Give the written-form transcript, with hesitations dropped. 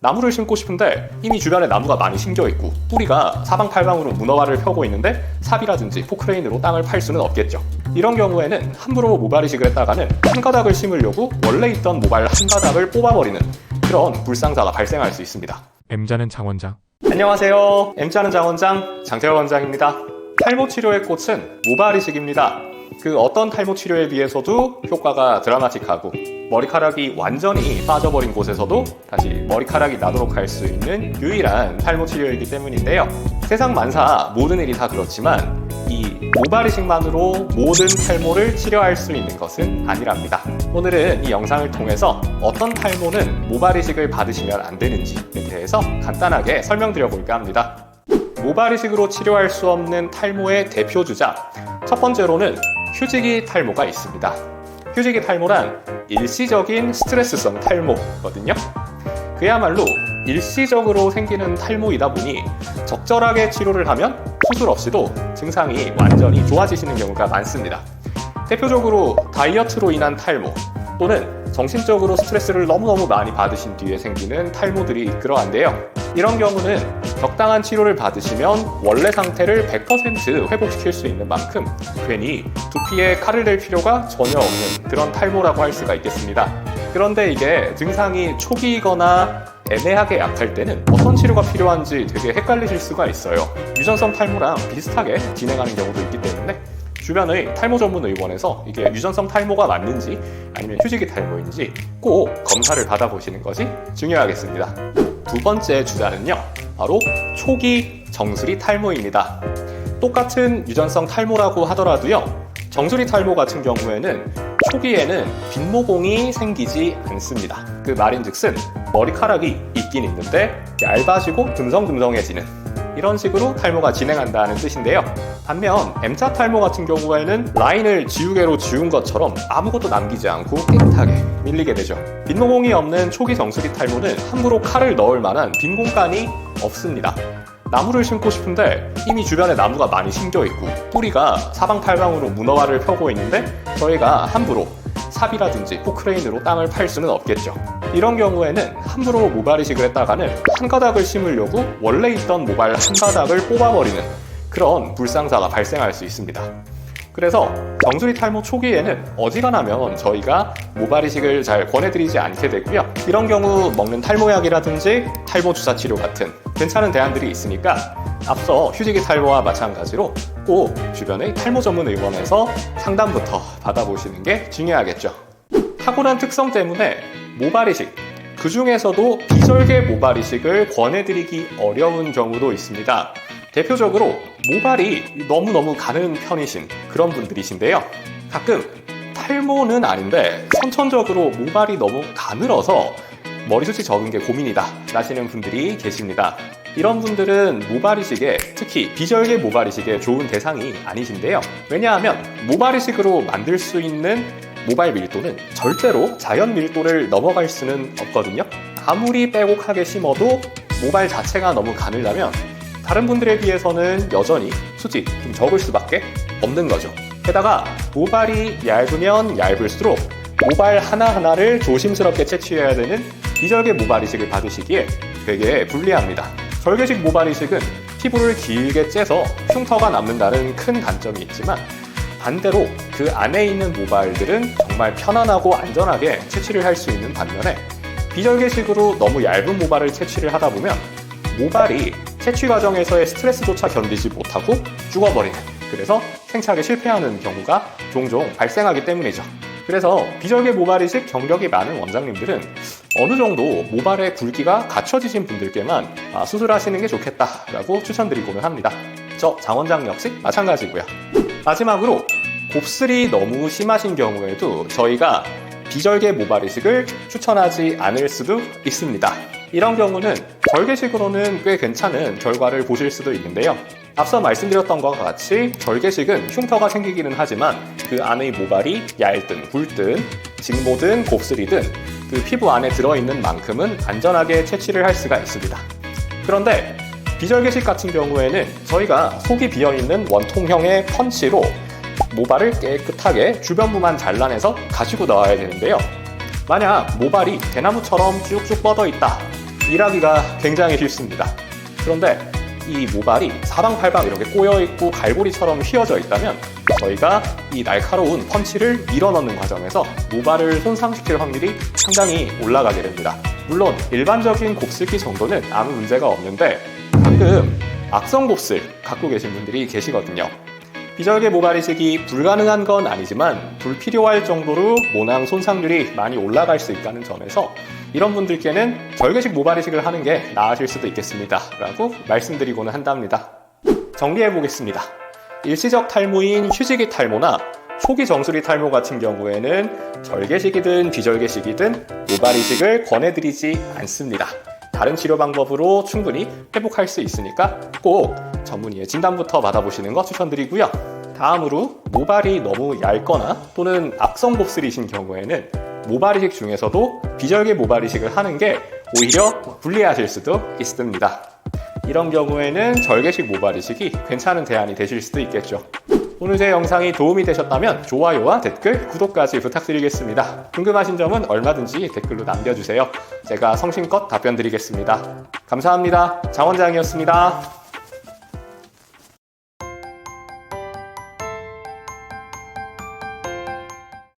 나무를 심고 싶은데 이미 주변에 나무가 많이 심겨있고 뿌리가 사방팔방으로 문어발을 펴고 있는데 삽이라든지 포크레인으로 땅을 팔 수는 없겠죠. 이런 경우에는 함부로 모발이식을 했다가는 한 가닥을 심으려고 원래 있던 모발 한 가닥을 뽑아버리는 그런 불상사가 발생할 수 있습니다. M자는 장원장. 안녕하세요. M자는 장원장 장태호 원장입니다. 탈모 치료의 꽃은 모발이식입니다. 그 어떤 탈모 치료에 비해서도 효과가 드라마틱하고 머리카락이 완전히 빠져버린 곳에서도 다시 머리카락이 나도록 할 수 있는 유일한 탈모 치료이기 때문인데요. 세상 만사 모든 일이 다 그렇지만 이 모발이식만으로 모든 탈모를 치료할 수 있는 것은 아니랍니다. 오늘은 이 영상을 통해서 어떤 탈모는 모발이식을 받으시면 안 되는지에 대해서 간단하게 설명드려 볼까 합니다. 모발이식으로 치료할 수 없는 탈모의 대표 주자, 첫 번째로는 휴지기 탈모가 있습니다. 휴지기 탈모란 일시적인 스트레스성 탈모거든요. 그야말로 일시적으로 생기는 탈모이다 보니 적절하게 치료를 하면 수술 없이도 증상이 완전히 좋아지시는 경우가 많습니다. 대표적으로 다이어트로 인한 탈모 또는 정신적으로 스트레스를 너무너무 많이 받으신 뒤에 생기는 탈모들이 그러한데요. 이런 경우는 적당한 치료를 받으시면 원래 상태를 100% 회복시킬 수 있는 만큼 괜히 두피에 칼을 댈 필요가 전혀 없는 그런 탈모라고 할 수가 있겠습니다. 그런데 이게 증상이 초기이거나 애매하게 약할 때는 어떤 치료가 필요한지 되게 헷갈리실 수가 있어요. 유전성 탈모랑 비슷하게 진행하는 경우도 있기 때문에 주변의 탈모 전문 의원에서 이게 유전성 탈모가 맞는지 아니면 휴지기 탈모인지 꼭 검사를 받아보시는 것이 중요하겠습니다. 두 번째 주자는요, 바로 초기 정수리 탈모입니다. 똑같은 유전성 탈모라고 하더라도요, 정수리 탈모 같은 경우에는 초기에는 빈모공이 생기지 않습니다. 그 말인즉슨 머리카락이 있긴 있는데 얇아지고 듬성듬성해지는 이런 식으로 탈모가 진행한다는 뜻인데요. 반면 M자 탈모 같은 경우에는 라인을 지우개로 지운 것처럼 아무것도 남기지 않고 깨끗하게 밀리게 되죠. 빈모공이 없는 초기 정수리 탈모는 함부로 칼을 넣을 만한 빈 공간이 없습니다. 나무를 심고 싶은데 이미 주변에 나무가 많이 심겨있고 뿌리가 사방팔방으로 문어발을 펴고 있는데 저희가 함부로 삽이라든지 포크레인으로 땅을 팔 수는 없겠죠. 이런 경우에는 함부로 모발이식을 했다가는 한 가닥을 심으려고 원래 있던 모발 한 가닥을 뽑아버리는 그런 불상사가 발생할 수 있습니다. 그래서 정수리 탈모 초기에는 어지간하면 저희가 모발이식을 잘 권해드리지 않게 되고요. 이런 경우 먹는 탈모약이라든지 탈모 주사 치료 같은 괜찮은 대안들이 있으니까 앞서 휴지기 탈모와 마찬가지로 꼭 주변의 탈모 전문 의원에서 상담부터 받아보시는 게 중요하겠죠. 타고난 특성 때문에 모발이식, 그 중에서도 비절개 모발이식을 권해드리기 어려운 경우도 있습니다. 대표적으로 모발이 너무너무 가는 편이신 그런 분들이신데요. 가끔 탈모는 아닌데 선천적으로 모발이 너무 가늘어서 머리숱이 적은 게 고민이다 라시는 분들이 계십니다. 이런 분들은 모발이식에, 특히 비절개 모발이식에 좋은 대상이 아니신데요. 왜냐하면 모발이식으로 만들 수 있는 모발 밀도는 절대로 자연 밀도를 넘어갈 수는 없거든요. 아무리 빼곡하게 심어도 모발 자체가 너무 가늘다면 다른 분들에 비해서는 여전히 숱이 좀 적을 수밖에 없는 거죠. 게다가 모발이 얇으면 얇을수록 모발 하나하나를 조심스럽게 채취해야 되는 비절개 모발이식을 받으시기에 되게 불리합니다. 절개식 모발이식은 피부를 길게 째서 흉터가 남는다는 큰 단점이 있지만 반대로 그 안에 있는 모발들은 정말 편안하고 안전하게 채취를 할 수 있는 반면에 비절개식으로 너무 얇은 모발을 채취를 하다 보면 모발이 채취 과정에서의 스트레스조차 견디지 못하고 죽어버리는, 그래서 생착에 실패하는 경우가 종종 발생하기 때문이죠. 그래서 비절개 모발이식 경력이 많은 원장님들은 어느 정도 모발의 굵기가 갖춰지신 분들께만 수술하시는 게 좋겠다라고 추천드리고는 합니다. 저 장 원장 역시 마찬가지고요. 마지막으로 곱슬이 너무 심하신 경우에도 저희가 비절개 모발이식을 추천하지 않을 수도 있습니다. 이런 경우는 절개식으로는 꽤 괜찮은 결과를 보실 수도 있는데요. 앞서 말씀드렸던 것과 같이 절개식은 흉터가 생기기는 하지만 그 안의 모발이 얇든 굵든 직모든 곱슬이든 그 피부 안에 들어있는 만큼은 안전하게 채취를 할 수가 있습니다. 그런데 비절개식 같은 경우에는 저희가 속이 비어있는 원통형의 펀치로 모발을 깨끗하게 주변부만 잘라내서 가지고 나와야 되는데요. 만약 모발이 대나무처럼 쭉쭉 뻗어 있다, 일하기가 굉장히 쉽습니다. 그런데 이 모발이 사방팔방 이렇게 꼬여있고 갈고리처럼 휘어져 있다면 저희가 이 날카로운 펀치를 밀어넣는 과정에서 모발을 손상시킬 확률이 상당히 올라가게 됩니다. 물론 일반적인 곱슬기 정도는 아무 문제가 없는데 가끔 악성 곱슬 갖고 계신 분들이 계시거든요. 비절개 모발 이식이 불가능한 건 아니지만 불필요할 정도로 모낭 손상률이 많이 올라갈 수 있다는 점에서 이런 분들께는 절개식 모발 이식을 하는 게 나으실 수도 있겠습니다 라고 말씀드리고는 한답니다. 정리해 보겠습니다. 일시적 탈모인 휴지기 탈모나 초기 정수리 탈모 같은 경우에는 절개식이든 비절개식이든 모발 이식을 권해드리지 않습니다. 다른 치료 방법으로 충분히 회복할 수 있으니까 꼭 전문의의 진단부터 받아보시는 거 추천드리고요. 다음으로 모발이 너무 얇거나 또는 악성 곱슬이신 경우에는 모발 이식 중에서도 비절개 모발 이식을 하는 게 오히려 불리하실 수도 있습니다. 이런 경우에는 절개식 모발 이식이 괜찮은 대안이 되실 수도 있겠죠. 오늘 제 영상이 도움이 되셨다면 좋아요와 댓글, 구독까지 부탁드리겠습니다. 궁금하신 점은 얼마든지 댓글로 남겨주세요. 제가 성심껏 답변 드리겠습니다. 감사합니다. 장 원장이었습니다.